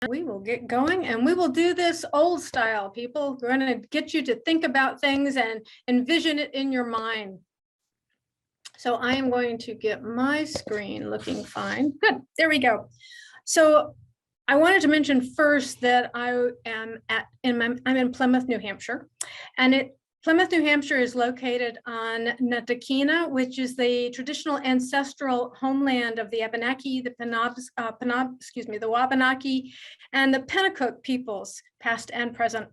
We will get going, and we will do this old style, people. We're going to get you to think about things and envision it in your mind. So I am going to get my screen looking fine. Good, there we go. So I wanted to mention first that I'm in Plymouth, New Hampshire, and Plymouth, New Hampshire is located on Natahkina, which is the traditional ancestral homeland of the Abenaki, the the Wabanaki, and the Pennacook peoples, past and present.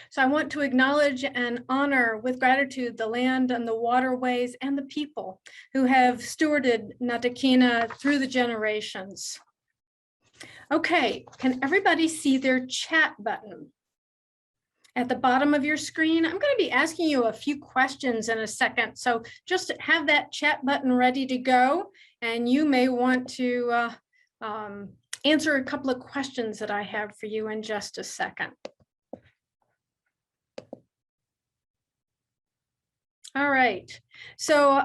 So I want to acknowledge and honor with gratitude the land and the waterways and the people who have stewarded Natahkina through the generations. Okay, can everybody see their chat button? At the bottom of your screen, I'm going to be asking you a few questions in a second. So just have that chat button ready to go. And you may want to answer a couple of questions that I have for you in just a second. All right. So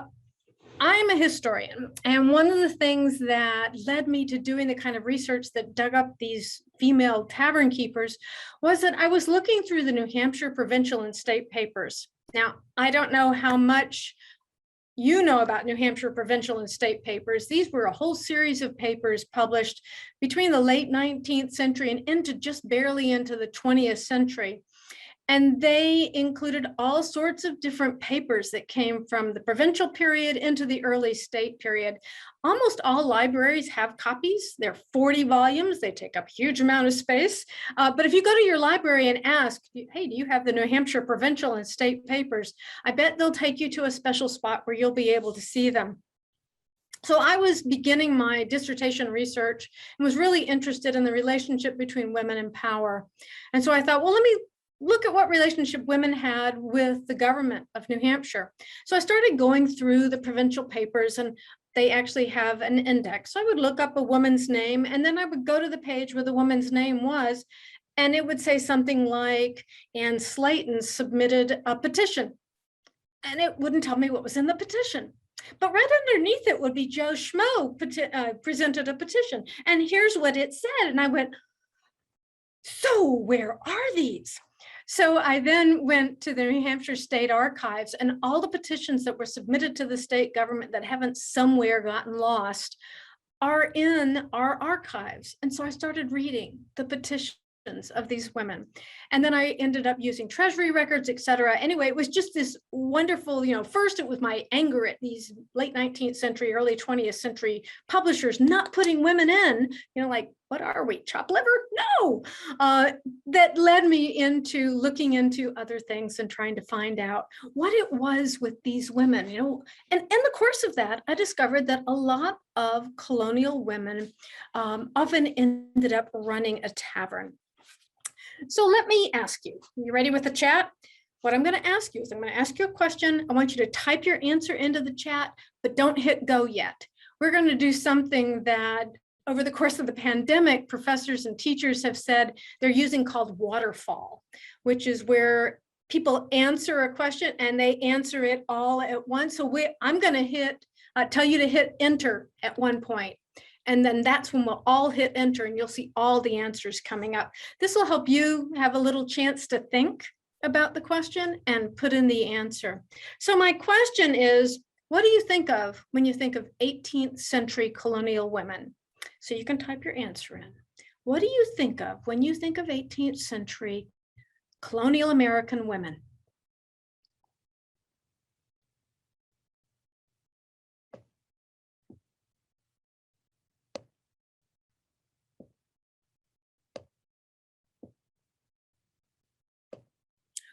I'm a historian, and one of the things that led me to doing the kind of research that dug up these female tavern keepers was that I was looking through the New Hampshire provincial and state papers. Now, I don't know how much you know about New Hampshire provincial and state papers. These were a whole series of papers published between the late 19th century and into just barely into the 20th century. And they included all sorts of different papers that came from the provincial period into the early state period. Almost all libraries have copies. They're 40 volumes. They take up a huge amount of space. But if you go to your library and ask, hey, do you have the New Hampshire provincial and state papers? I bet they'll take you to a special spot where you'll be able to see them. So I was beginning my dissertation research and was really interested in the relationship between women and power. And so I thought, well, let me look at what relationship women had with the government of New Hampshire. So I started going through the provincial papers, and they actually have an index. So I would look up a woman's name, and then I would go to the page where the woman's name was, and it would say something like Ann Slayton submitted a petition. And it wouldn't tell me what was in the petition. But right underneath it would be Joe Schmo presented a petition. And here's what it said. And I went, so where are these? So I then went to the New Hampshire State Archives, and all the petitions that were submitted to the state government that haven't somewhere gotten lost are in our archives. And so I started reading the petitions of these women. And then I ended up using treasury records, et cetera. Anyway, it was just this wonderful, first it was my anger at these late 19th century, early 20th century publishers not putting women in, like, what are we, chopped liver? No, that led me into looking into other things and trying to find out what it was with these women, and in the course of that, I discovered that a lot of colonial women often ended up running a tavern. So let me ask you, you ready with the chat? What I'm going to ask you is I'm going to ask you a question. I want you to type your answer into the chat, but don't hit go yet. We're going to do something that over the course of the pandemic, professors and teachers have said they're using called waterfall, which is where people answer a question and they answer it all at once. So I'm going to tell you to hit enter at one point. And then that's when we'll all hit enter and you'll see all the answers coming up. This will help you have a little chance to think about the question and put in the answer. So my question is, what do you think of when you think of 18th century colonial women? So you can type your answer in. What do you think of when you think of 18th century colonial American women?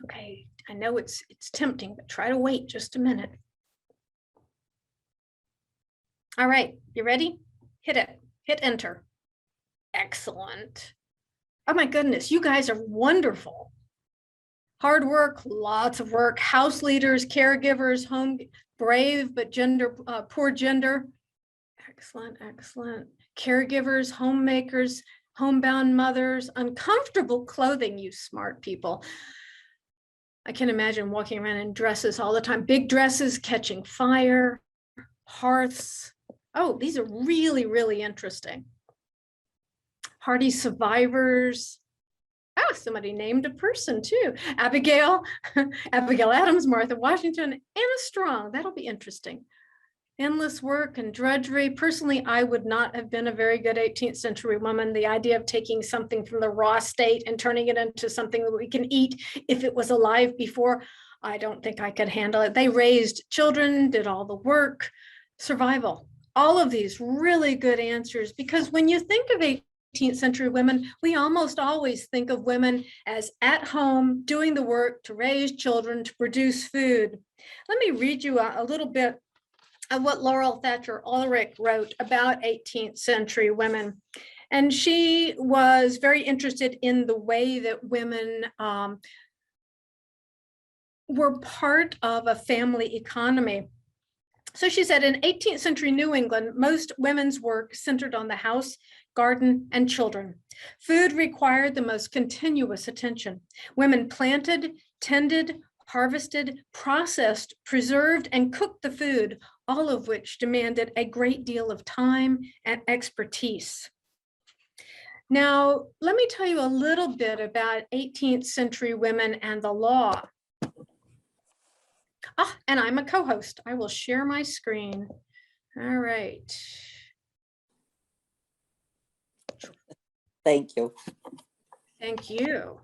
Okay, I know it's tempting, but try to wait just a minute. All right, you ready? Hit it, hit enter. Excellent. Oh my goodness, you guys are wonderful. Hard work, lots of work, house leaders, caregivers, home, brave, but poor gender. Excellent, excellent. Caregivers, homemakers, homebound mothers, uncomfortable clothing, you smart people. I can imagine walking around in dresses all the time, big dresses, catching fire, hearths. Oh, these are really, really interesting. party survivors. Oh, somebody named a person too. Abigail, Abigail Adams, Martha Washington, Anna Strong. That'll be interesting. Endless work and drudgery. Personally, I would not have been a very good 18th century woman. The idea of taking something from the raw state and turning it into something that we can eat if it was alive before, I don't think I could handle it. They raised children, did all the work, survival. All of these really good answers, because when you think of 18th century women, we almost always think of women as at home, doing the work to raise children, to produce food. Let me read you a little bit of what Laurel Thatcher Ulrich wrote about 18th century women. And she was very interested in the way that women were part of a family economy. So she said, in 18th century New England, most women's work centered on the house, garden, and children. Food required the most continuous attention. Women planted, tended, harvested, processed, preserved, and cooked the food, all of which demanded a great deal of time and expertise. Now, let me tell you a little bit about 18th century women and the law. And I'm a co-host. I will share my screen. All right. Thank you. Thank you.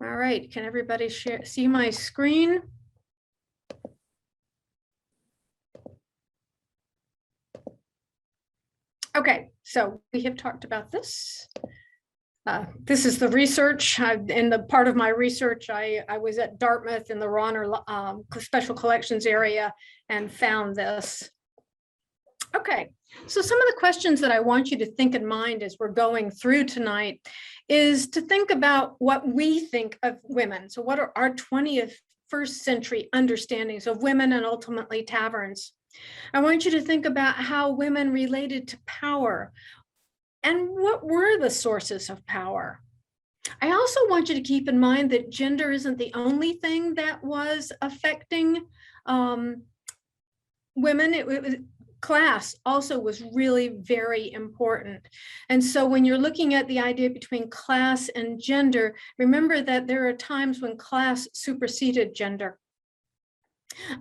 All right, can everybody see my screen? Okay, so we have talked about this. This is the research. In the part of my research, I was at Dartmouth in the Ronner Special Collections area and found this. Okay, so some of the questions that I want you to think in mind as we're going through tonight is to think about what we think of women. So what are our 21st century understandings of women and ultimately taverns? I want you to think about how women related to power and what were the sources of power. I also want you to keep in mind that gender isn't the only thing that was affecting women. Class also was really very important. And so when you're looking at the idea between class and gender, remember that there are times when class superseded gender.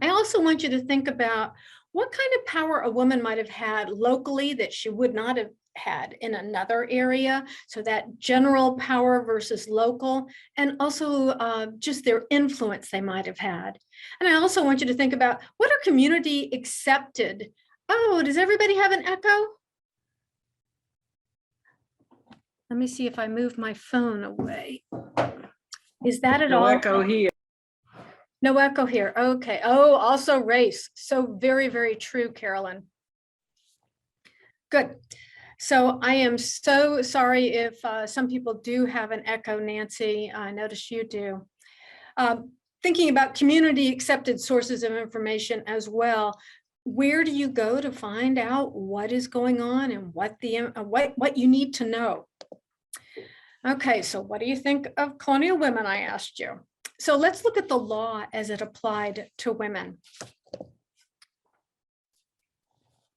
I also want you to think about what kind of power a woman might have had locally that she would not have had in another area. So that general power versus local, and also just their influence they might have had. And I also want you to think about what are community accepted. Oh, does everybody have an echo? Let me see if I move my phone away. Is that at all? No echo here. No echo here. Okay. Oh, also race. So very, very true, Carolyn. Good. So I am so sorry if some people do have an echo, Nancy. I notice you do. Thinking about community accepted sources of information as well. Where do you go to find out what is going on and what you need to know? Okay, so what do you think of colonial women, I asked you. So let's look at the law as it applied to women.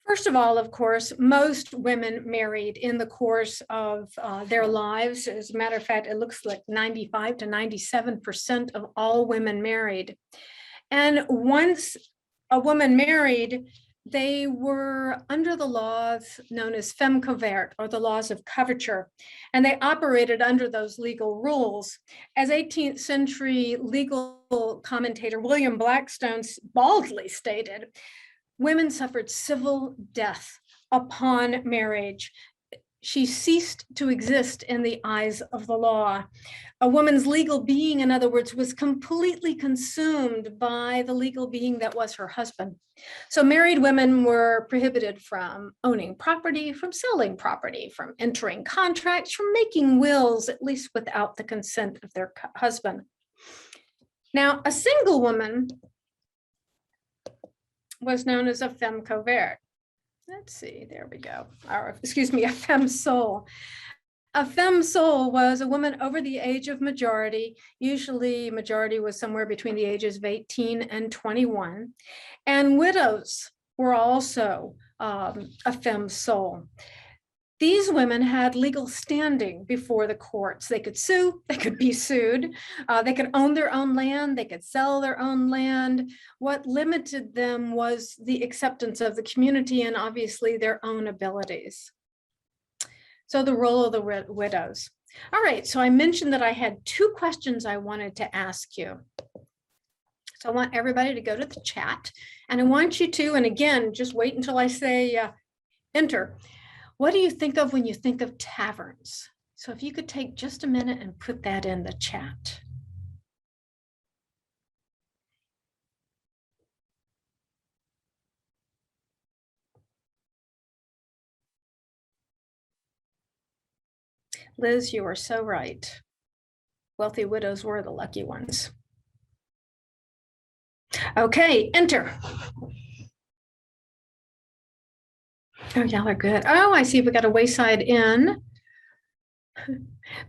First of all, of course, most women married in the course of their lives. As a matter of fact, it looks like 95 to 97% of all women married. And once a woman married, they were under the laws known as Femcovart, or the laws of coverture, and they operated under those legal rules. As 18th century legal commentator William Blackstone baldly stated, women suffered civil death upon marriage. She ceased to exist in the eyes of the law. A woman's legal being, in other words, was completely consumed by the legal being that was her husband. So married women were prohibited from owning property, from selling property, from entering contracts, from making wills, at least without the consent of their husband. Now, a single woman was known as a femcovart. Let's see, there we go. Or, excuse me, a femme sole. A femme sole was a woman over the age of majority. Usually majority was somewhere between the ages of 18 and 21. And widows were also a femme sole. These women had legal standing before the courts. They could sue, they could be sued, they could own their own land, they could sell their own land. What limited them was the acceptance of the community and obviously their own abilities. So the role of the widows. All right, so I mentioned that I had 2 questions I wanted to ask you. So I want everybody to go to the chat, and I want you to, and again, just wait until I say enter. What do you think of when you think of taverns? So if you could take just a minute and put that in the chat. Liz, you are so right. Wealthy widows were the lucky ones. Okay, enter. Oh, y'all are good. Oh, I see we got a Wayside Inn.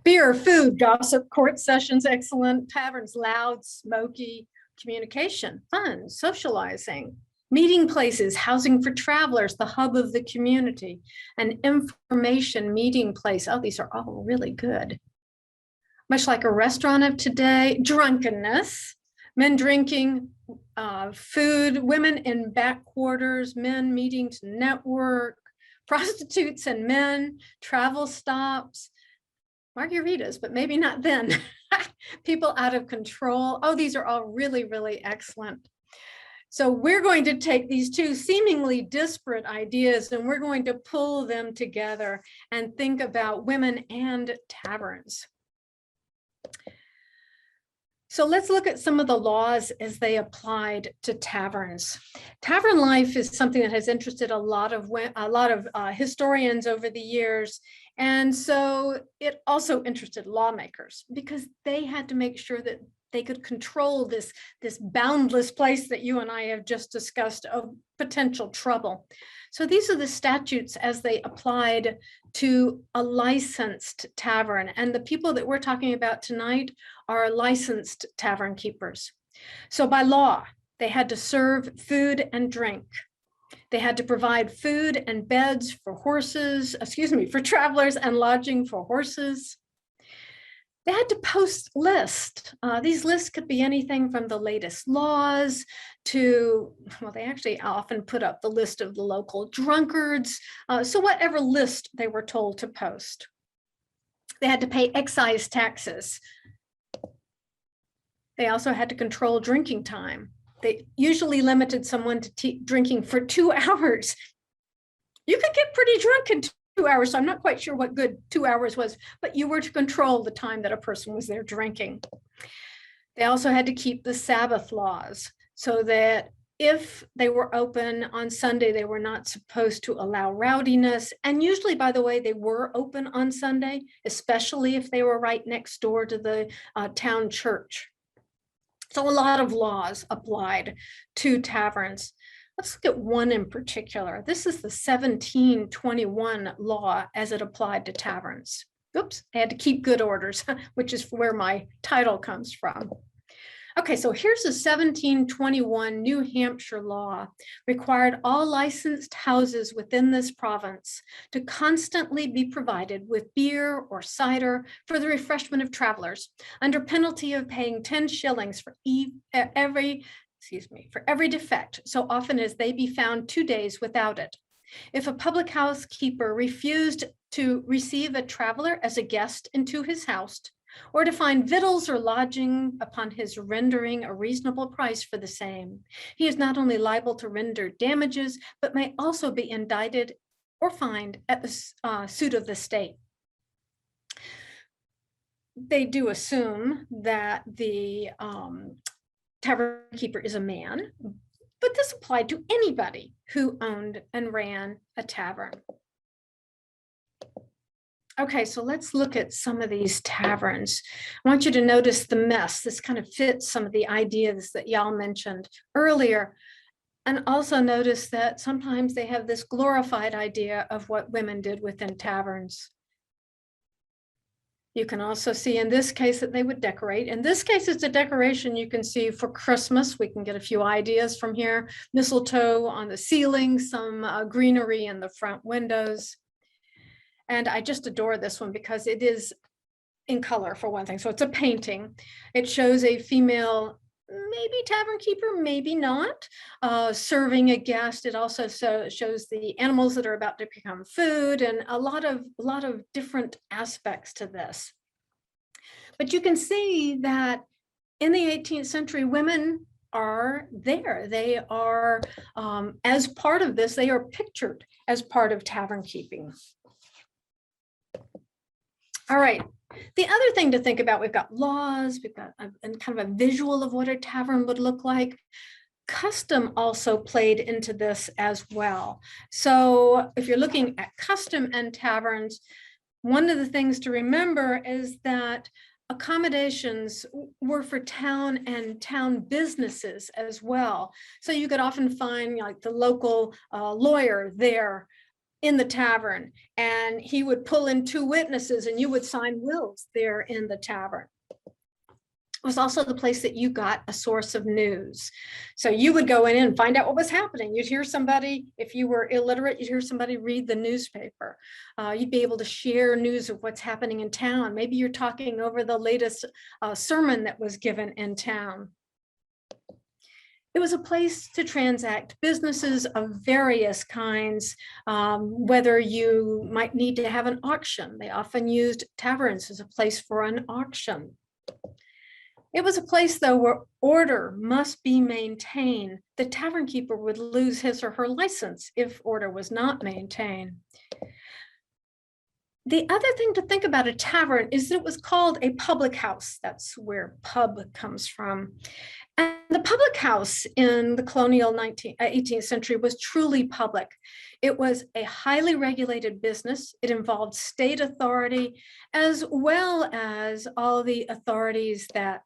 Beer, food, gossip, court sessions, excellent. Taverns, loud, smoky. Communication, fun, socializing. Meeting places, housing for travelers, the hub of the community. An information meeting place. Oh, these are all really good. Much like a restaurant of today. Drunkenness, men drinking, food, women in back quarters, men meeting to network, prostitutes and men, travel stops, margaritas, but maybe not then. People out of control. Oh, these are all really, really excellent. So we're going to take these 2 seemingly disparate ideas and we're going to pull them together and think about women and taverns. So let's look at some of the laws as they applied to taverns. Tavern life is something that has interested a lot of historians over the years. And so it also interested lawmakers because they had to make sure that they could control this boundless place that you and I have just discussed of potential trouble. So these are the statutes as they applied to a licensed tavern. And the people that we're talking about tonight are licensed tavern keepers. So by law, they had to serve food and drink. They had to provide food and beds for horses, for travelers, and lodging for horses. They had to post lists. These lists could be anything from the latest laws to, well, they actually often put up the list of the local drunkards. So whatever list they were told to post. They had to pay excise taxes. They also had to control drinking time. They usually limited someone to drinking for 2 hours. You could get pretty drunk in 2 hours, so I'm not quite sure what good 2 hours was, but you were to control the time that a person was there drinking. They also had to keep the Sabbath laws so that if they were open on Sunday, they were not supposed to allow rowdiness. And usually, by the way, they were open on Sunday, especially if they were right next door to the town church. So a lot of laws applied to taverns. Let's look at one in particular. This is the 1721 law as it applied to taverns. Oops, I had to keep good orders, which is where my title comes from. Okay, so here's the 1721 New Hampshire law required all licensed houses within this province to constantly be provided with beer or cider for the refreshment of travelers under penalty of paying 10 shillings for every defect, so often as they be found 2 days without it. If a public house keeper refused to receive a traveler as a guest into his house, or to find victuals or lodging upon his rendering a reasonable price for the same, he is not only liable to render damages, but may also be indicted or fined at the suit of the state. They do assume that the tavern keeper is a man, but this applied to anybody who owned and ran a tavern. Okay, so let's look at some of these taverns. I want you to notice the mess. This kind of fits some of the ideas that y'all mentioned earlier. And also notice that sometimes they have this glorified idea of what women did within taverns. You can also see in this case that they would decorate. In this case, it's a decoration you can see for Christmas. We can get a few ideas from here. Mistletoe on the ceiling, some greenery in the front windows. And I just adore this one because it is in color, for one thing. So it's a painting. It shows a female, maybe tavern keeper, maybe not, serving a guest. It also shows the animals that are about to become food, and a lot of different aspects to this. But you can see that in the 18th century, women are there. They are, as part of this, they are pictured as part of tavern keeping. All right. The other thing to think about, we've got laws, we've got kind of a visual of what a tavern would look like. Custom also played into this as well. So if you're looking at custom and taverns, one of the things to remember is that accommodations were for town and town businesses as well. So you could often find like the local lawyer there in the tavern, and he would pull in 2 witnesses and you would sign wills there in the tavern. It was also the place that you got a source of news. So you would go in and find out what was happening. You'd hear somebody, if you were illiterate, you'd hear somebody read the newspaper. You'd be able to share news of what's happening in town. Maybe you're talking over the latest sermon that was given in town. It was a place to transact businesses of various kinds, whether you might need to have an auction. They often used taverns as a place for an auction. It was a place, though, where order must be maintained. The tavern keeper would lose his or her license if order was not maintained. The other thing to think about a tavern is that it was called a public house. That's where pub comes from. And the public house in the colonial 18th century was truly public. It was a highly regulated business. It involved state authority, as well as all the authorities that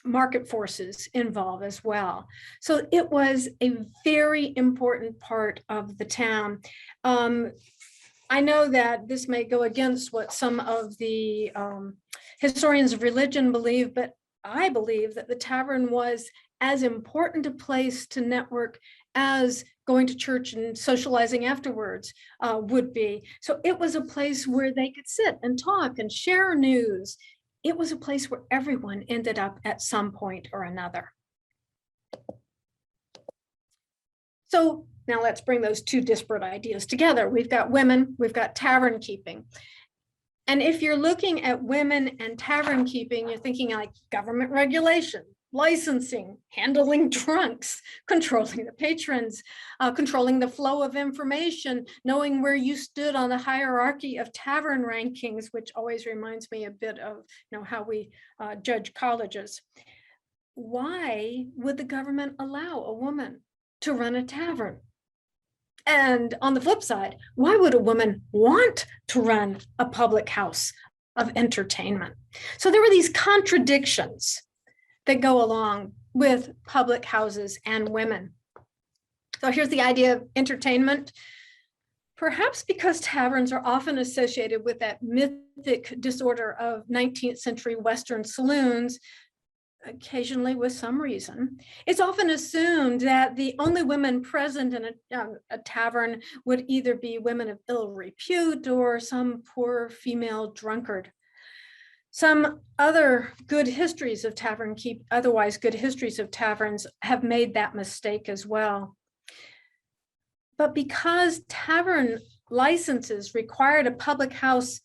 market forces involve as well. So it was a very important part of the town. I know that this may go against what some of the historians of religion believe, but I believe that the tavern was as important a place to network as going to church and socializing afterwards would be. So it was a place where they could sit and talk and share news. It was a place where everyone ended up at some point or another. So now let's bring those 2 disparate ideas together. We've got women, we've got tavern keeping. And if you're looking at women and tavern keeping, you're thinking like government regulation, licensing, handling drunks, controlling the patrons, controlling the flow of information, knowing where you stood on the hierarchy of tavern rankings, which always reminds me a bit of how we judge colleges. Why would the government allow a woman to run a tavern? And on the flip side, why would a woman want to run a public house of entertainment? So there were these contradictions that go along with public houses and women. So here's the idea of entertainment. Perhaps because taverns are often associated with that mythic disorder of 19th century Western saloons, occasionally with some reason, it's often assumed that the only women present in a tavern would either be women of ill repute or some poor female drunkard. Some other good histories of otherwise good histories of taverns have made that mistake as well. But because tavern licenses required a public house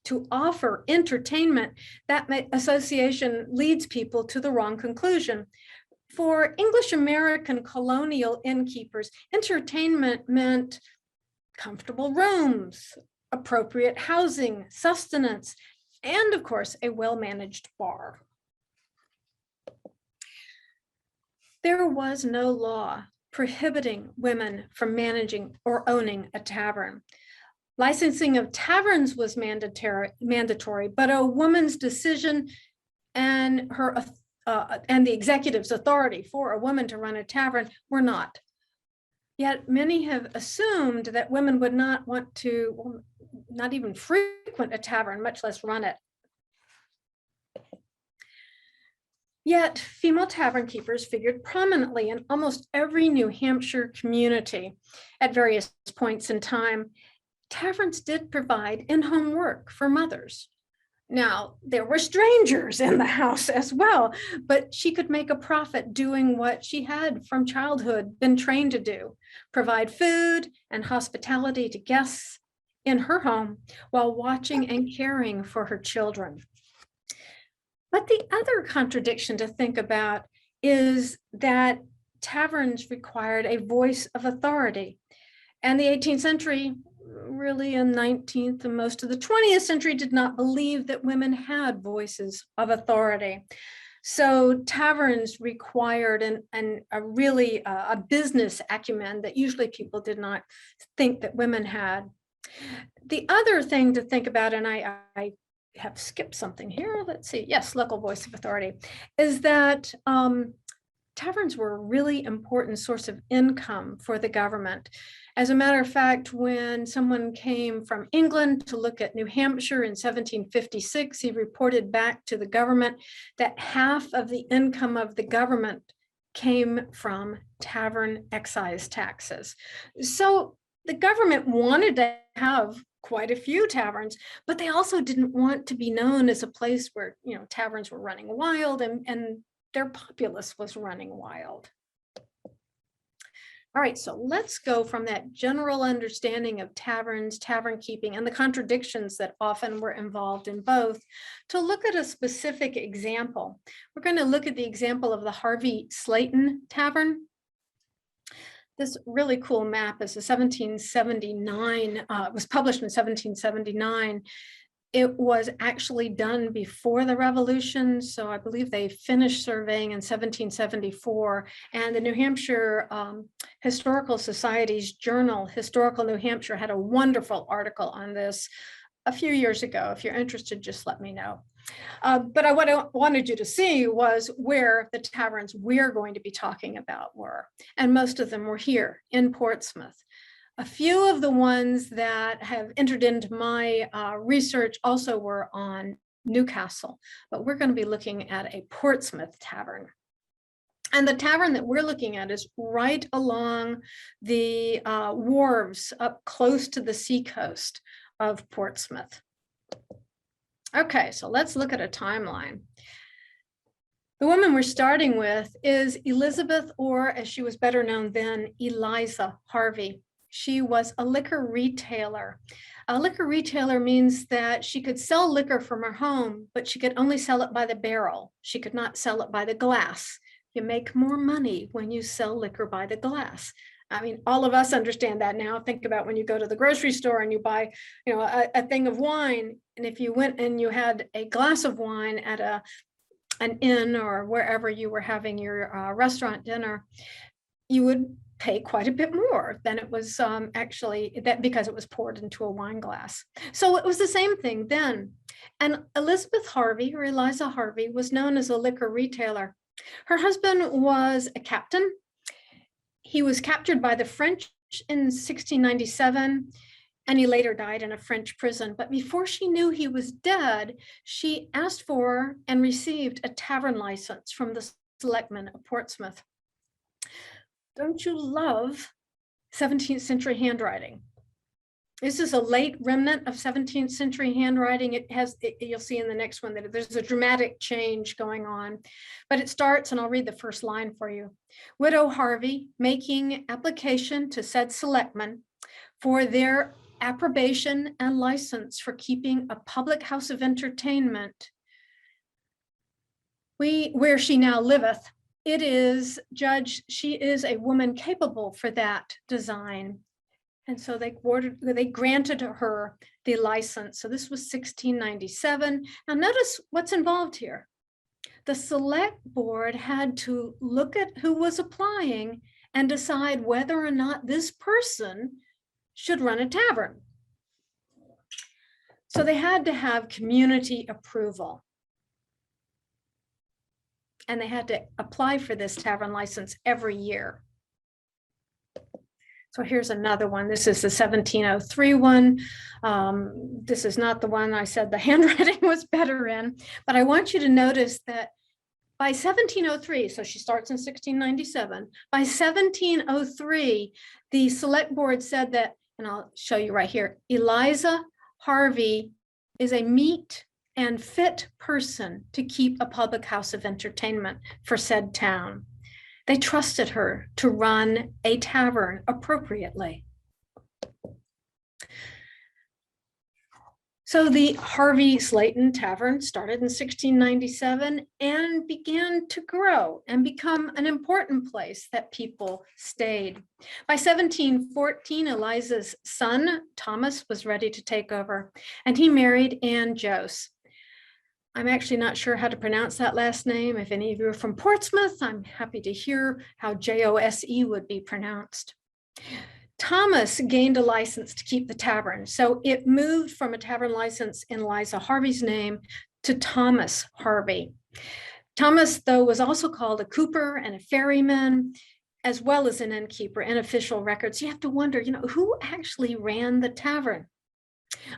to offer entertainment, that association leads people to the wrong conclusion. For English American colonial innkeepers, entertainment meant comfortable rooms, appropriate housing, sustenance, and of course, a well-managed bar. There was no law prohibiting women from managing or owning a tavern. Licensing of taverns was mandatory, but a woman's decision and the executive's authority for a woman to run a tavern were not. Yet many have assumed that women would not want to, not even frequent a tavern, much less run it. Yet female tavern keepers figured prominently in almost every New Hampshire community at various points in time. taverns did provide in-home work for mothers. Now, there were strangers in the house as well, but she could make a profit doing what she had from childhood been trained to do, provide food and hospitality to guests in her home while watching and caring for her children. But the other contradiction to think about is that taverns required a voice of authority. And the 18th century, really in 19th and most of the 20th century, did not believe that women had voices of authority. So taverns required a business acumen that usually people did not think that women had. The other thing to think about, and I have skipped something here, let's see, yes, local voice of authority, is that taverns were a really important source of income for the government. As a matter of fact, when someone came from England to look at New Hampshire in 1756, he reported back to the government that half of the income of the government came from tavern excise taxes. So the government wanted to have quite a few taverns, but they also didn't want to be known as a place where, taverns were running wild and their populace was running wild. All right, so let's go from that general understanding of taverns, tavern keeping, and the contradictions that often were involved in both to look at a specific example. We're going to look at the example of the Harvey Slayton Tavern. This really cool map is a 1779, it was published in 1779. It was actually done before the Revolution, so I believe they finished surveying in 1774, and the New Hampshire Historical Society's journal, Historical New Hampshire, had a wonderful article on this a few years ago. If you're interested, just let me know. But what I wanted you to see was where the taverns we're going to be talking about were, and most of them were here in Portsmouth. A few of the ones that have entered into my research also were on Newcastle, but we're going to be looking at a Portsmouth tavern. And the tavern that we're looking at is right along the wharves up close to the seacoast of Portsmouth. Okay, so let's look at a timeline. The woman we're starting with is Elizabeth, or as she was better known then, Eliza Harvey. She was a liquor retailer. A liquor retailer means that she could sell liquor from her home, but she could only sell it by the barrel. She could not sell it by the glass. You make more money when you sell liquor by the glass. I mean, all of us understand that now. Think about when you go to the grocery store and you buy, a thing of wine. And if you went and you had a glass of wine at an inn or wherever you were having your restaurant dinner, you would pay quite a bit more than it was because it was poured into a wine glass. So it was the same thing then. And Elizabeth Harvey, or Eliza Harvey, was known as a liquor retailer. Her husband was a captain. He was captured by the French in 1697, and he later died in a French prison. But before she knew he was dead, she asked for and received a tavern license from the selectmen of Portsmouth. Don't you love 17th century handwriting? This is a late remnant of 17th century handwriting. You'll see in the next one that there's a dramatic change going on, but it starts, and I'll read the first line for you. Widow Harvey making application to said selectmen for their approbation and license for keeping a public house of entertainment, where she now liveth. It is judged she is a woman capable for that design. And so they granted her the license. So this was 1697. Now notice what's involved here. The select board had to look at who was applying and decide whether or not this person should run a tavern. So they had to have community approval. And they had to apply for this tavern license every year. So here's another one. This is the 1703 one. This is not the one I said the handwriting was better in, but I want you to notice that by 1703, so she starts in 1697, by 1703, the select board said that and I'll show you right here, Eliza Harvey is a meet and fit person to keep a public house of entertainment for said town. They trusted her to run a tavern appropriately. So the Harvey Slayton Tavern started in 1697 and began to grow and become an important place that people stayed. By 1714, Eliza's son, Thomas, was ready to take over, and he married Ann Jose. I'm actually not sure how to pronounce that last name. If any of you are from Portsmouth, I'm happy to hear how Jose would be pronounced. Thomas gained a license to keep the tavern, so it moved from a tavern license in Eliza Harvey's name to Thomas Harvey. Thomas, though, was also called a cooper and a ferryman, as well as an innkeeper in official records. You have to wonder, who actually ran the tavern?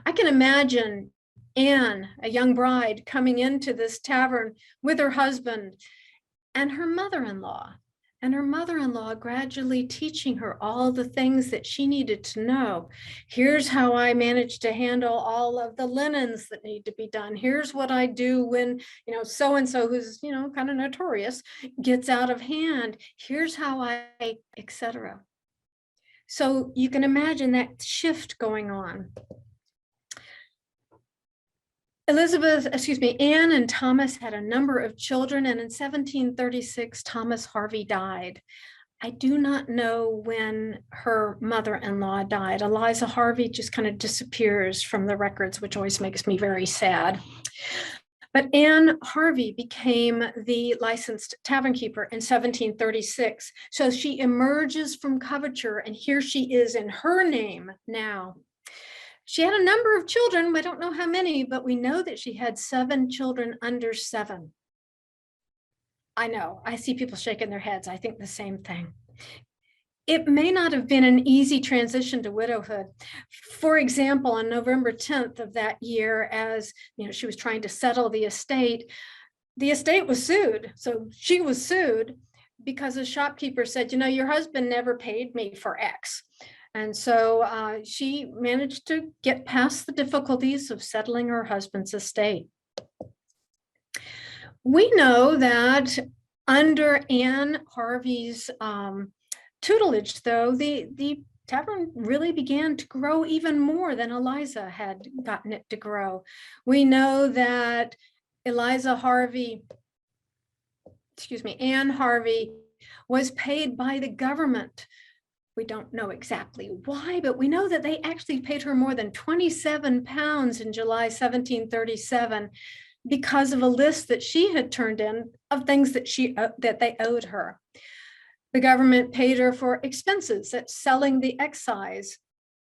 I can imagine Anne, a young bride, coming into this tavern with her husband and her mother-in-law. And her mother-in-law gradually teaching her all the things that she needed to know. Here's how I manage to handle all of the linens that need to be done. Here's what I do when, so-and-so who's, kind of notorious gets out of hand. Here's how I, etc. So you can imagine that shift going on. Anne and Thomas had a number of children, and in 1736, Thomas Harvey died. I do not know when her mother-in-law died. Eliza Harvey just kind of disappears from the records, which always makes me very sad. But Anne Harvey became the licensed tavern keeper in 1736. So she emerges from coverture, and here she is in her name now. She had a number of children. We don't know how many, but we know that she had 7 children under 7. I know, I see people shaking their heads. I think the same thing. It may not have been an easy transition to widowhood. For example, on November 10th of that year, as she was trying to settle the estate was sued. So she was sued because the shopkeeper said, your husband never paid me for X. And so she managed to get past the difficulties of settling her husband's estate. We know that under Anne Harvey's tutelage, though, the tavern really began to grow even more than Eliza had gotten it to grow. We know that Ann Harvey was paid by the government. We don't know exactly why, but we know that they actually paid her more than 27 pounds in July 1737 because of a list that she had turned in of things that they owed her. The government paid her for expenses at selling the excise.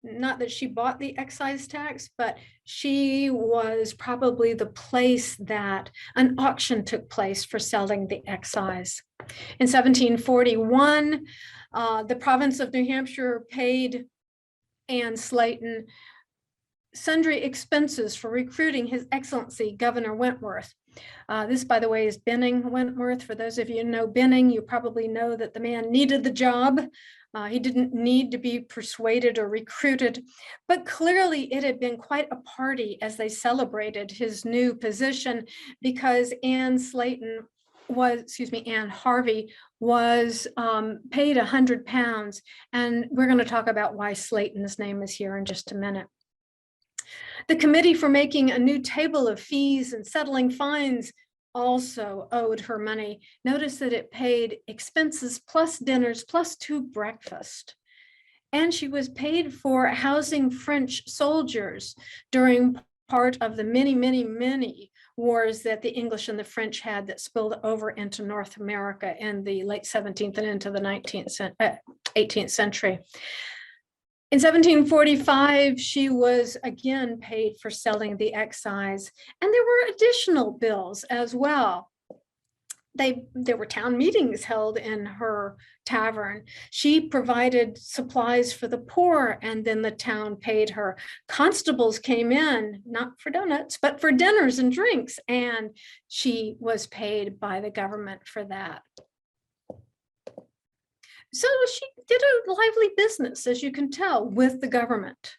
Not that she bought the excise tax, but she was probably the place that an auction took place for selling the excise. In 1741, the province of New Hampshire paid Ann Slayton sundry expenses for recruiting His Excellency Governor Wentworth. This, by the way, is Benning Wentworth. For those of you who know Benning, you probably know that the man needed the job. He didn't need to be persuaded or recruited, but clearly it had been quite a party as they celebrated his new position, because Ann Harvey was paid 100 pounds. And we're going to talk about why Slayton's name is here in just a minute. The committee for making a new table of fees and settling fines also owed her money. Notice that it paid expenses plus dinners plus 2 breakfasts. And she was paid for housing French soldiers during part of the many, many, many wars that the English and the French had that spilled over into North America in the late 17th and into the 18th century. In 1745, she was again paid for selling the excise, and there were additional bills as well. There were town meetings held in her tavern. She provided supplies for the poor, and then the town paid her. Constables came in, not for donuts, but for dinners and drinks, and she was paid by the government for that. So she did a lively business, as you can tell, with the government.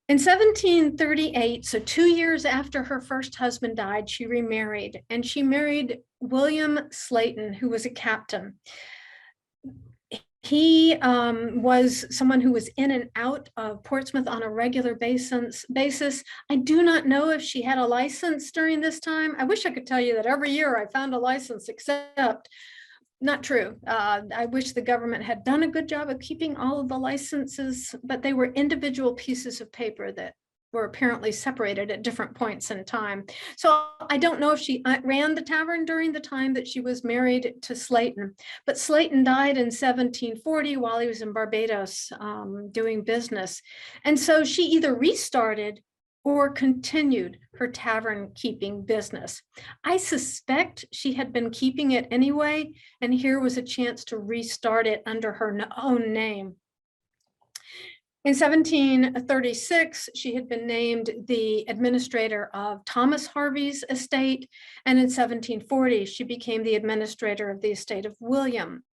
In 1738, so 2 years after her first husband died, she remarried, and she married William Slaton, who was a captain. He was someone who was in and out of Portsmouth on a regular basis. I do not know if she had a license during this time. I wish I could tell you that every year I found a license, except not true. I wish the government had done a good job of keeping all of the licenses, but they were individual pieces of paper that were apparently separated at different points in time. So I don't know if she ran the tavern during the time that she was married to Slaton, but Slaton died in 1740 while he was in Barbados doing business. And so she either restarted or continued her tavern keeping business. I suspect she had been keeping it anyway, and here was a chance to restart it under her own name. In 1736, she had been named the administrator of Thomas Harvey's estate, and in 1740, she became the administrator of the estate of William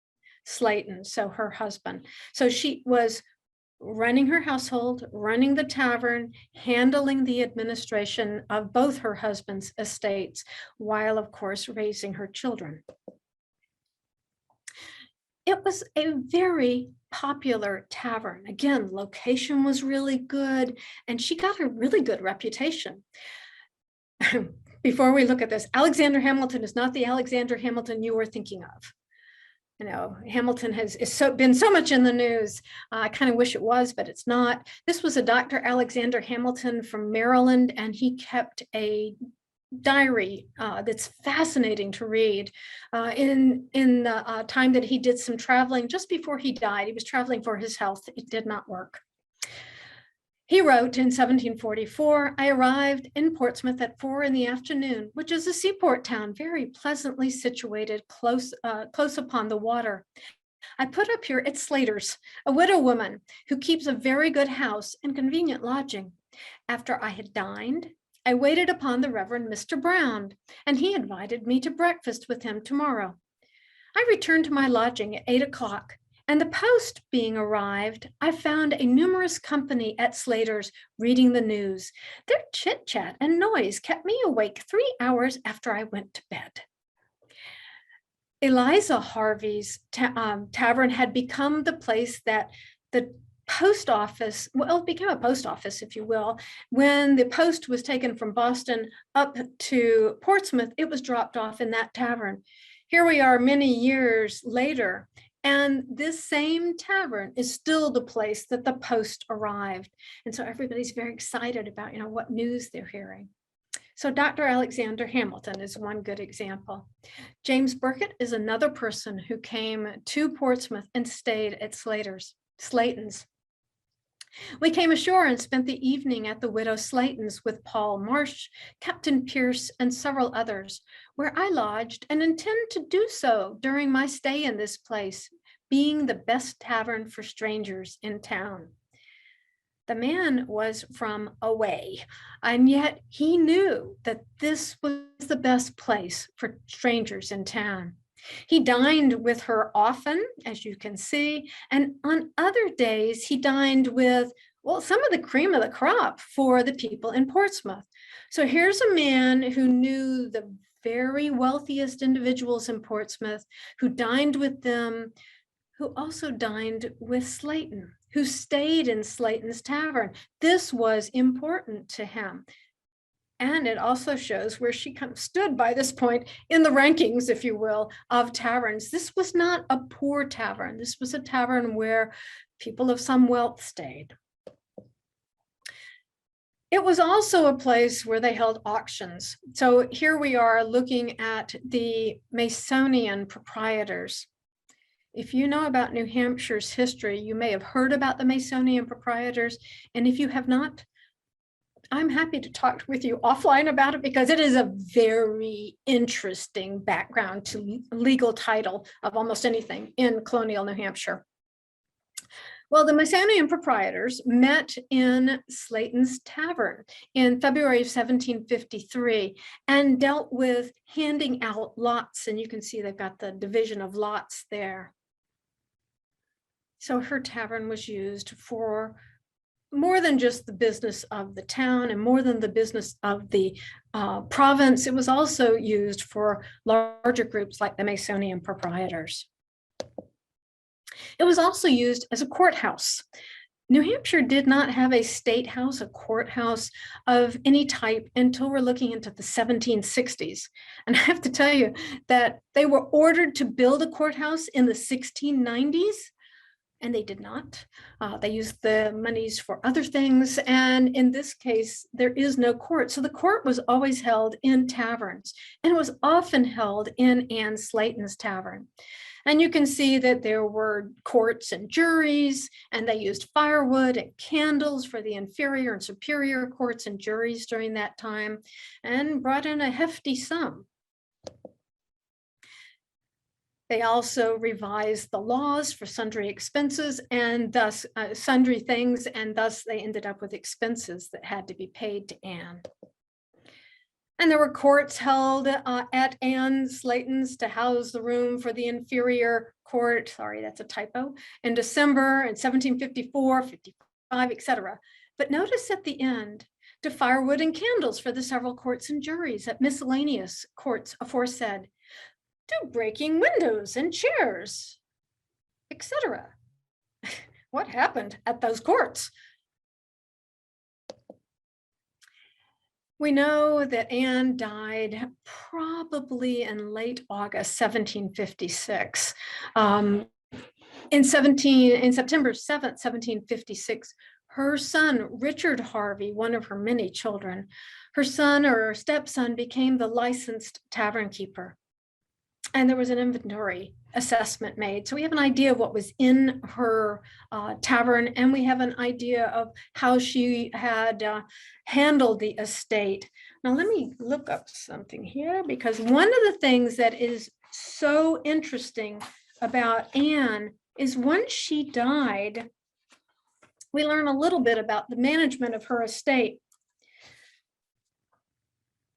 Slaton, so her husband. So she was running her household, running the tavern, handling the administration of both her husband's estates, while, of course, raising her children. It was a very popular tavern. Again, location was really good, and she got a really good reputation. Before we look at this, Alexander Hamilton is not the Alexander Hamilton you were thinking of. You know, Hamilton has been so much in the news. I kind of wish it was, but it's not. This was a Dr. Alexander Hamilton from Maryland, and he kept a diary that's fascinating to read. In the time that he did some traveling just before he died, he was traveling for his health. It did not work. He wrote in 1744, I arrived in Portsmouth at 4 p.m, which is a seaport town, very pleasantly situated close upon the water. I put up here at Slater's, a widow woman who keeps a very good house and convenient lodging. After I had dined, I waited upon the Reverend Mr. Brown, and he invited me to breakfast with him tomorrow. I returned to my lodging at 8 o'clock. And the post being arrived, I found a numerous company at Slater's reading the news. Their chit-chat and noise kept me awake 3 hours after I went to bed. Eliza Harvey's tavern had become the place that the post office, well, it became a post office, if you will. When the post was taken from Boston up to Portsmouth, it was dropped off in that tavern. Here we are many years later, and this same tavern is still the place that the post arrived. And so everybody's very excited about, what news they're hearing. So Dr. Alexander Hamilton is one good example. James Burkett is another person who came to Portsmouth and stayed at Slaton's. We came ashore and spent the evening at the widow Slaton's with Paul Marsh, Captain Pierce, and several others, where I lodged and intend to do so during my stay in this place, being the best tavern for strangers in town. The man was from away, and yet he knew that this was the best place for strangers in town. He dined with her often, as you can see, and on other days he dined with, some of the cream of the crop for the people in Portsmouth. So here's a man who knew the very wealthiest individuals in Portsmouth, who dined with them, who also dined with Slaton, who stayed in Slaton's tavern. This was important to him. And it also shows where she kind of stood by this point in the rankings, if you will, of taverns. This was not a poor tavern. This was a tavern where people of some wealth stayed. It was also a place where they held auctions. So here we are looking at the Masonian proprietors. If you know about New Hampshire's history, you may have heard about the Masonian proprietors. And if you have not, I'm happy to talk with you offline about it, because it is a very interesting background to legal title of almost anything in colonial New Hampshire. Well, the Masonian proprietors met in Slaton's Tavern in February of 1753 and dealt with handing out lots. And you can see they've got the division of lots there. So her tavern was used for more than just the business of the town and more than the business of the province. It was also used for larger groups like the Masonian proprietors. It was also used as a courthouse. New Hampshire did not have a state house, a courthouse of any type until we're looking into the 1760s. And I have to tell you that they were ordered to build a courthouse in the 1690s, and they did not. They used the monies for other things. And in this case, there is no court. So the court was always held in taverns, and it was often held in Ann Slayton's tavern. And you can see that there were courts and juries, and they used firewood and candles for the inferior and superior courts and juries during that time, and brought in a hefty sum. They also revised the laws for sundry expenses and thus sundry things, and thus they ended up with expenses that had to be paid to Anne. And there were courts held at Ann Slayton's to house the room for the inferior court. Sorry, that's a typo. In December in 1754, 55, etc. But notice at the end, to firewood and candles for the several courts and juries at miscellaneous courts aforesaid, to breaking windows and chairs, etc. What happened at those courts? We know that Anne died probably in late August 1756. In September 7th, 1756, her son, Richard Harvey, one of her many children, her son or stepson became the licensed tavern keeper. And there was an inventory assessment made. So we have an idea of what was in her tavern, and we have an idea of how she had handled the estate. Now, let me look up something here, because one of the things that is so interesting about Anne is once she died, we learn a little bit about the management of her estate.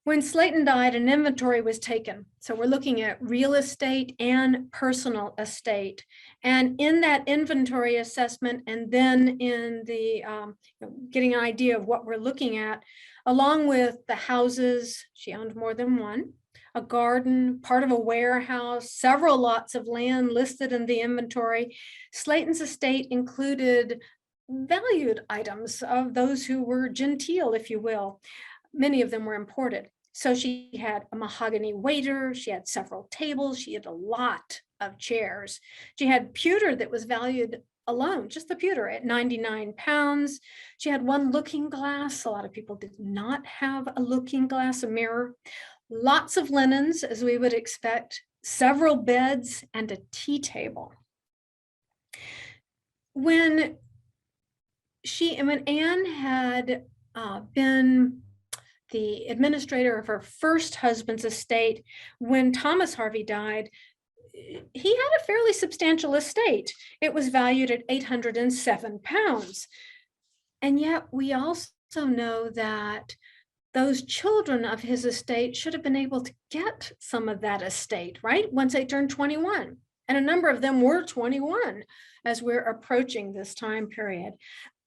When Slaton died, an inventory was taken. So we're looking at real estate and personal estate. And in that inventory assessment, and then in the getting an idea of what we're looking at, along with the houses, she owned more than one, a garden, part of a warehouse, several lots of land listed in the inventory. Slaton's estate included valued items of those who were genteel, if you will. Many of them were imported. So she had a mahogany waiter, she had several tables, she had a lot of chairs. She had pewter that was valued alone, just the pewter, at 99 pounds. She had one looking glass. A lot of people did not have a looking glass, a mirror. Lots of linens, as we would expect, several beds, and a tea table. When Anne had been the administrator of her first husband's estate, when Thomas Harvey died, he had a fairly substantial estate. It was valued at 807 pounds. And yet we also know that those children of his estate should have been able to get some of that estate, right? Once they turned 21. And a number of them were 21 as we're approaching this time period.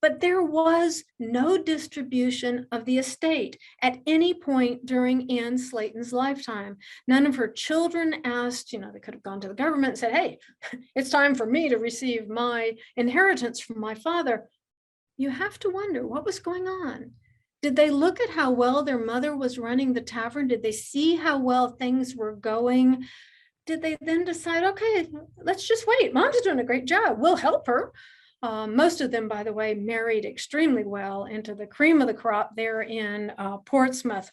But there was no distribution of the estate at any point during Anne Slayton's lifetime. None of her children asked, they could have gone to the government and said, hey, it's time for me to receive my inheritance from my father. You have to wonder what was going on. Did they look at how well their mother was running the tavern? Did they see how well things were going? Did they then decide, okay, let's just wait. Mom's doing a great job. We'll help her. Most of them, by the way, married extremely well into the cream of the crop there in Portsmouth.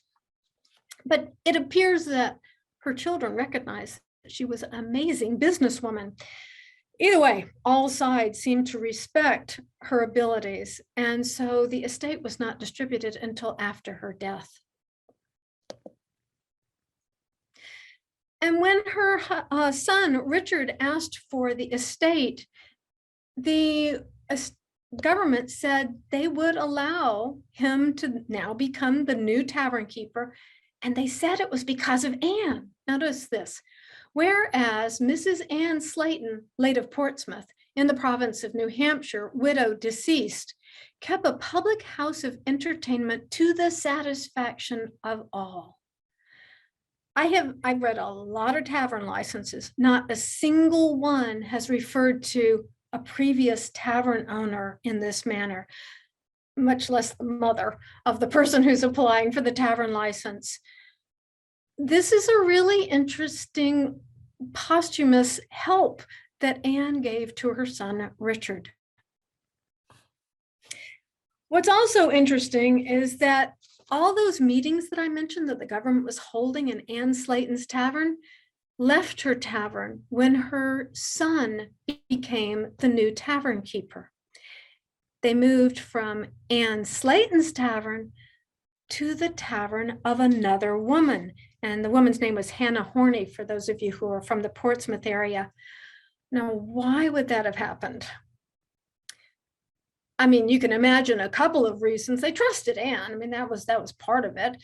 But it appears that her children recognized that she was an amazing businesswoman. Either way, all sides seemed to respect her abilities. And so the estate was not distributed until after her death. And when her son, Richard, asked for the estate government said they would allow him to now become the new tavern keeper. And they said it was because of Anne. Notice this. Whereas Mrs. Ann Slayton, late of Portsmouth, in the province of New Hampshire, widow, deceased, kept a public house of entertainment to the satisfaction of all. I've read a lot of tavern licenses. Not a single one has referred to a previous tavern owner in this manner, much less the mother of the person who's applying for the tavern license. This is a really interesting posthumous help that Anne gave to her son, Richard. What's also interesting is that all those meetings that I mentioned that the government was holding in Anne Slayton's tavern left her tavern when her son became the new tavern keeper. They moved from Anne Slayton's tavern to the tavern of another woman. And the woman's name was Hannah Horney, for those of you who are from the Portsmouth area. Now, why would that have happened? I mean, you can imagine a couple of reasons. They trusted Anne. I mean, that was part of it.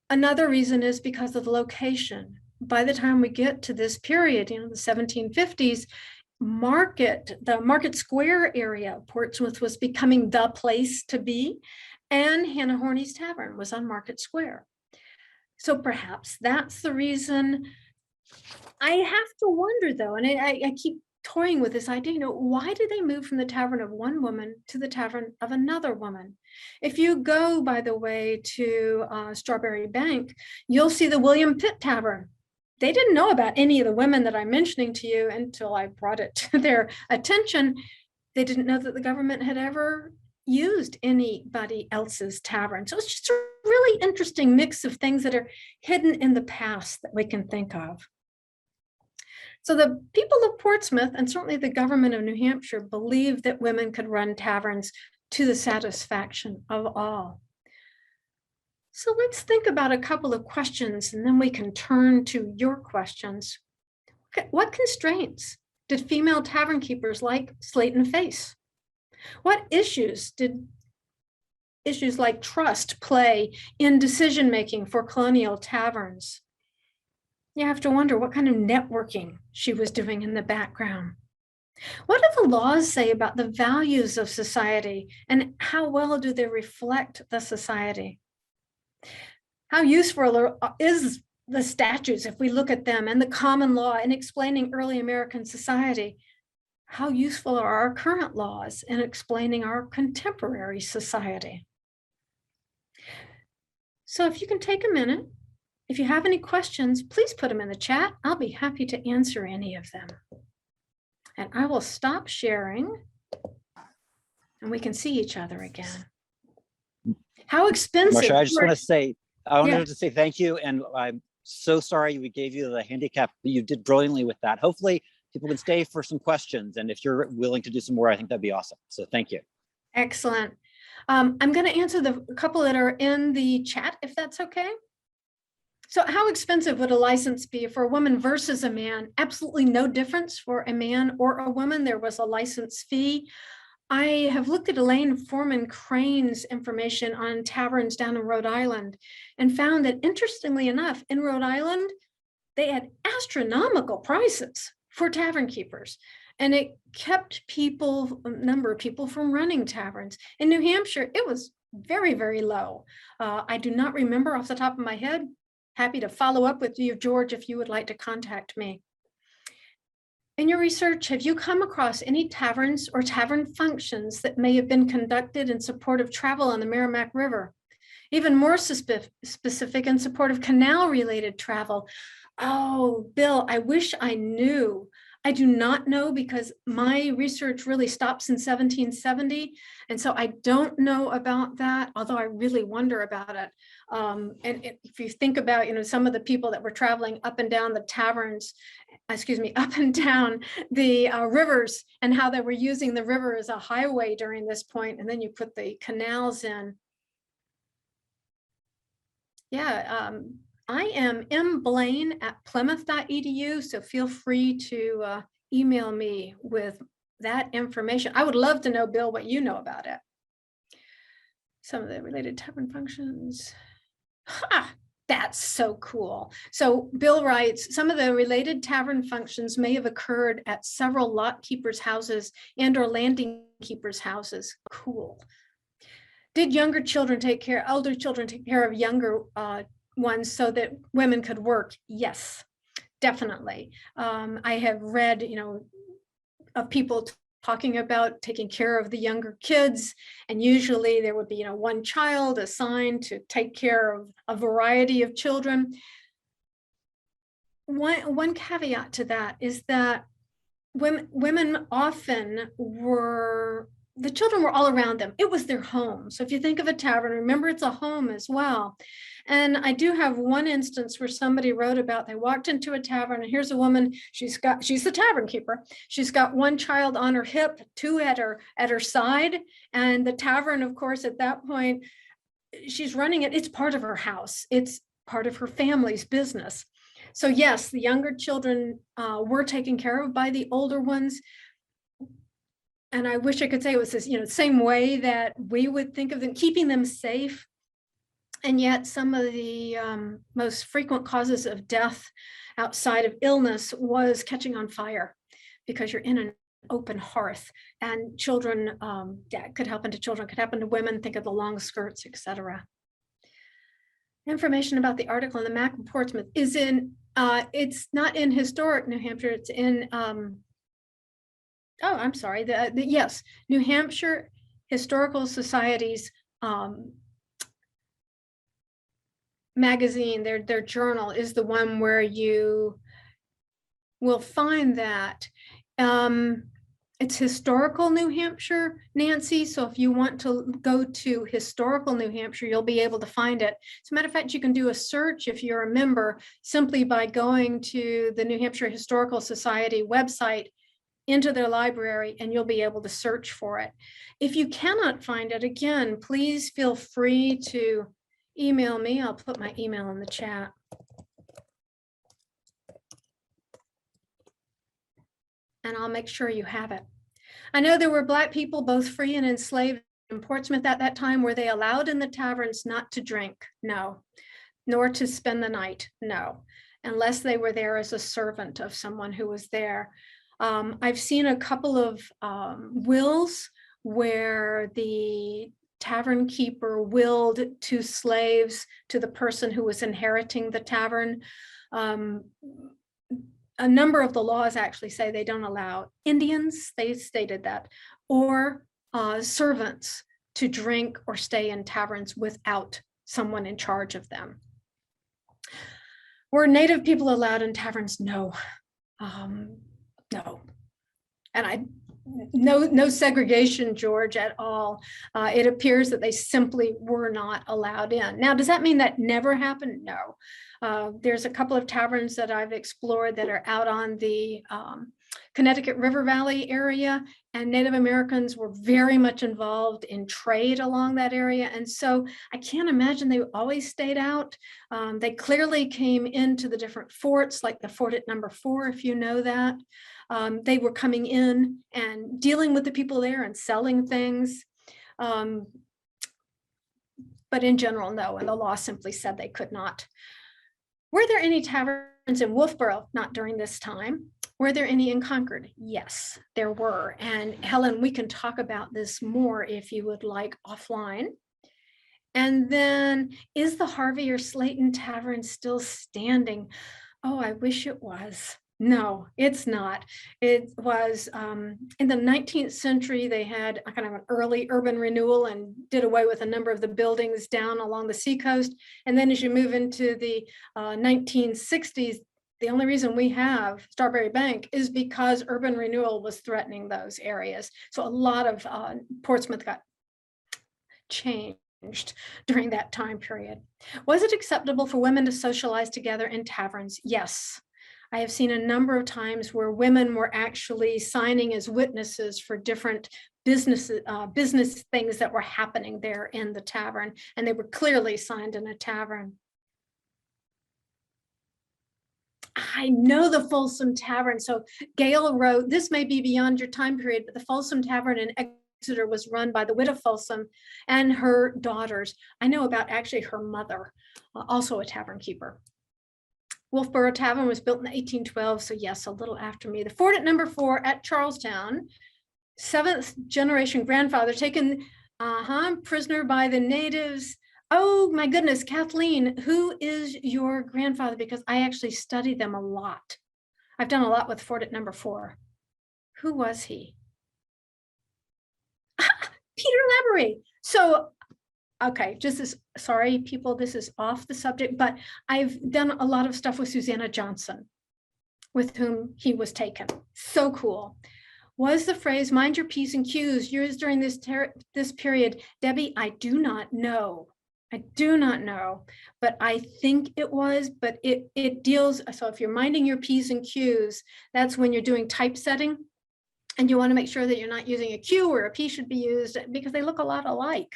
Another reason is because of the location. By the time we get to this period, the 1750s, the Market Square area of Portsmouth was becoming the place to be, and Hannah Horney's Tavern was on Market Square. So perhaps that's the reason. I have to wonder, though, and I keep toying with this idea, why did they move from the tavern of one woman to the tavern of another woman? If you go, by the way, to Strawberry Bank, you'll see the William Pitt Tavern. They didn't know about any of the women that I'm mentioning to you until I brought it to their attention. They didn't know that the government had ever used anybody else's tavern. So it's just a really interesting mix of things that are hidden in the past that we can think of. So the people of Portsmouth, and certainly the government of New Hampshire, believed that women could run taverns to the satisfaction of all. So let's think about a couple of questions, and then we can turn to your questions. Okay, what constraints did female tavern keepers like Slaton face? What issues did issues like trust play in decision-making for colonial taverns? You have to wonder what kind of networking she was doing in the background. What do the laws say about the values of society, and how well do they reflect the society? How useful is the statutes, if we look at them, and the common law in explaining early American society? How useful are our current laws in explaining our contemporary society? So if you can take a minute, if you have any questions, please put them in the chat. I'll be happy to answer any of them. And I will stop sharing, and we can see each other again. How expensive? Marcia, I just want to say, to say thank you, and I'm so sorry we gave you the handicap, but you did brilliantly with that. Hopefully people can stay for some questions, and if you're willing to do some more, I think that'd be awesome. So thank you. Excellent. I'm going to answer the couple that are in the chat, if that's okay. So how expensive would a license be for a woman versus a man? Absolutely no difference for a man or a woman. There was a license fee. I have looked at Elaine Foreman Crane's information on taverns down in Rhode Island and found that, interestingly enough, in Rhode Island, they had astronomical prices for tavern keepers, and it kept a number of people from running taverns. In New Hampshire, it was very, very low. I do not remember off the top of my head. Happy to follow up with you, George, if you would like to contact me. In your research, have you come across any taverns or tavern functions that may have been conducted in support of travel on the Merrimack River? Even more specific, in support of canal-related travel. Oh, Bill, I wish I knew. I do not know, because my research really stops in 1770. And so I don't know about that, although I really wonder about it. And if you think about, some of the people that were traveling up and down the taverns, up and down the rivers, and how they were using the river as a highway during this point, and then you put the canals in. Yeah, I am mblaine@plymouth.edu, so feel free to email me with that information. I would love to know, Bill, what you know about it. Some of the related tavern functions. Ha! That's so cool. So Bill writes, some of the related tavern functions may have occurred at several lot keepers' houses and or landing keepers' houses. Cool. Did older children take care of younger ones so that women could work? Yes, definitely. I have read, of people talking about taking care of the younger kids, and usually there would be, one child assigned to take care of a variety of children. One caveat to that is that women often the children were all around them. It was their home. So if you think of a tavern, remember it's a home as well. And I do have one instance where somebody wrote about, they walked into a tavern and here's a woman, she's the tavern keeper. She's got one child on her hip, two at her side. And the tavern, of course, at that point, she's running it. It's part of her house. It's part of her family's business. So yes, the younger children were taken care of by the older ones. And I wish I could say it was this, same way that we would think of them, keeping them safe. And yet some of the most frequent causes of death outside of illness was catching on fire, because you're in an open hearth, and children, could happen to children, could happen to women, think of the long skirts, etc. Information about the article in the Mac of Portsmouth is in, it's not in Historic New Hampshire, it's in, I'm sorry, yes, New Hampshire Historical Society's magazine, their journal is the one where you will find that. It's Historical New Hampshire, Nancy. So if you want to go to Historical New Hampshire, you'll be able to find it. As a matter of fact, you can do a search if you're a member simply by going to the New Hampshire Historical Society website, into their library, and you'll be able to search for it. If you cannot find it, again, please feel free to email me. I'll put my email in the chat. And I'll make sure you have it. I know there were Black people, both free and enslaved, in Portsmouth at that time. Were they allowed in the taverns not to drink? No. Nor to spend the night? No. Unless they were there as a servant of someone who was there. I've seen a couple of wills where the tavern keeper willed two slaves to the person who was inheriting the tavern. A number of the laws actually say they don't allow Indians, they stated that, or servants to drink or stay in taverns without someone in charge of them. Were Native people allowed in taverns? No. No, and no segregation, George, at all. It appears that they simply were not allowed in. Now, does that mean that never happened? No. There's a couple of taverns that I've explored that are out on the Connecticut River Valley area, and Native Americans were very much involved in trade along that area. And so I can't imagine they always stayed out. They clearly came into the different forts, like the fort at number 4, if you know that. They were coming in and dealing with the people there and selling things. But in general, no, and the law simply said they could not. Were there any taverns in Wolfboro? Not during this time. Were there any in Concord? Yes, there were. And Helen, we can talk about this more if you would like offline. And then, is the Harvey or Slaton Tavern still standing? Oh, I wish it was. No, it's not. It was in the 19th century, they had a kind of an early urban renewal and did away with a number of the buildings down along the seacoast. And then as you move into the 1960s, the only reason we have Strawberry Bank is because urban renewal was threatening those areas. So a lot of Portsmouth got changed during that time period. Was it acceptable for women to socialize together in taverns? Yes. I have seen a number of times where women were actually signing as witnesses for different business things that were happening there in the tavern, and they were clearly signed in a tavern. I know the Folsom Tavern. So Gail wrote, this may be beyond your time period, but the Folsom Tavern in Exeter was run by the widow Folsom and her daughters. I know about actually her mother, also a tavern keeper. Wolfboro Tavern was built in 1812, so yes, a little after me. The fort at number 4 at Charlestown, 7th generation grandfather taken prisoner by the natives. Oh my goodness, Kathleen, who is your grandfather? Because I actually studied them a lot. I've done a lot with fort at number 4. Who was he? Peter Laborie. So, okay, sorry, people, this is off the subject, but I've done a lot of stuff with Susanna Johnson, with whom he was taken. So cool. Was the phrase "mind your P's and Q's" used during this period? Debbie, I do not know. I do not know, but I think it was, but it deals, so if you're minding your P's and Q's, that's when you're doing typesetting, and you want to make sure that you're not using a Q where a P should be used, because they look a lot alike.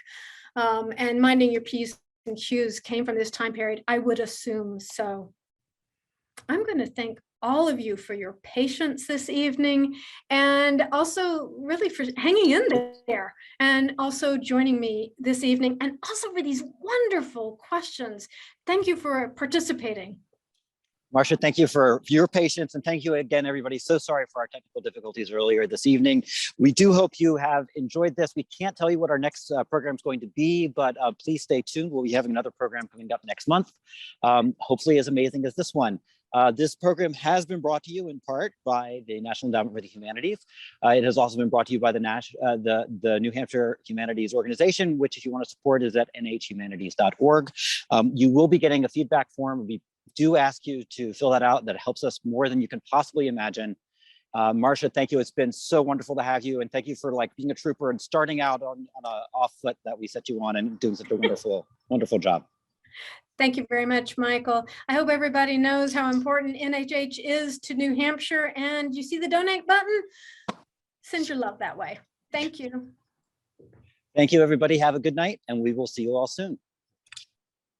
And minding your P's and Q's came from this time period, I would assume. So I'm going to thank all of you for your patience this evening, and also really for hanging in there, and also joining me this evening, and also for these wonderful questions. Thank you for participating. Marcia, thank you for your patience, and thank you again, everybody. So sorry for our technical difficulties earlier this evening. We do hope you have enjoyed this. We can't tell you what our next program is going to be, but please stay tuned. We'll be having another program coming up next month, hopefully as amazing as this one. This program has been brought to you in part by the National Endowment for the Humanities. It has also been brought to you by the New Hampshire Humanities Organization, which, if you want to support, is at nhhumanities.org. You will be getting a feedback form. We do ask you to fill that out. That helps us more than you can possibly imagine. Marcia, thank you. It's been so wonderful to have you, and thank you for being a trooper and starting out on a off foot that we set you on, and doing such a wonderful job. Thank you very much, Michael. I hope everybody knows how important NHH is to New Hampshire, and you see the donate button? Send your love that way. Thank you. Thank you, everybody. Have a good night, and we will see you all soon.